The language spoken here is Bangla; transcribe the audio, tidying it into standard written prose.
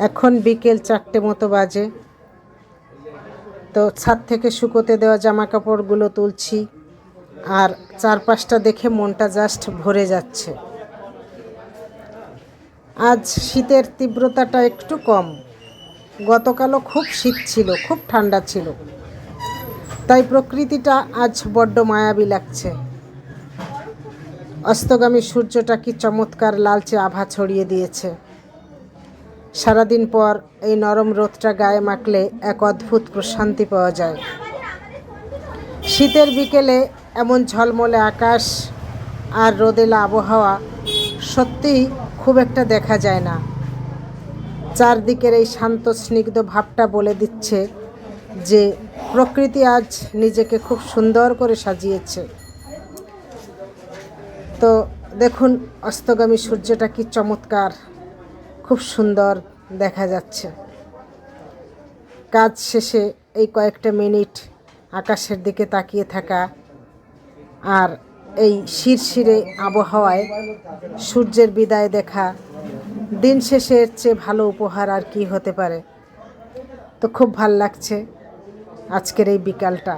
এখন বিকেল 4টে মতো বাজে। তো ছাদ থেকে শুকোতে দেওয়া জামা কাপড়গুলো তুলছি, আর চারপাশটা দেখে মনটা জাস্ট ভরে যাচ্ছে। আজ শীতের তীব্রতাটা একটু কম। গতকালও খুব শীত ছিল, খুব ঠান্ডা ছিল, তাই প্রকৃতিটা আজ বড্ড মায়াবী লাগছে। অস্তগামী সূর্যটা কি চমৎকার লালচে আভা ছড়িয়ে দিয়েছে। সারাদিন পর এই নরম রোদটা গায়ে মাখলে এক অদ্ভুত প্রশান্তি পাওয়া যায়। শীতের বিকেলে এমন ঝলমলে আকাশ আর রোদেলা আবহাওয়া সত্যিই খুব একটা দেখা যায় না। চারদিকের এই শান্ত স্নিগ্ধ ভাবটা বলে দিচ্ছে যে প্রকৃতি আজ নিজেকে খুব সুন্দর করে সাজিয়েছে। তো দেখুন অস্তগামী সূর্যটা কি চমৎকার, খুব সুন্দর দেখা যাচ্ছে। কাজ শেষে এই কয়েকটা মিনিট আকাশের দিকে তাকিয়ে থাকা আর এই শিরশিরে আবহাওয়ায় সূর্যের বিদায় দেখা, দিন শেষে এর চেয়ে ভালো উপহার আর কি হতে পারে। তো খুব ভাল লাগছে আজকের এই বিকালটা।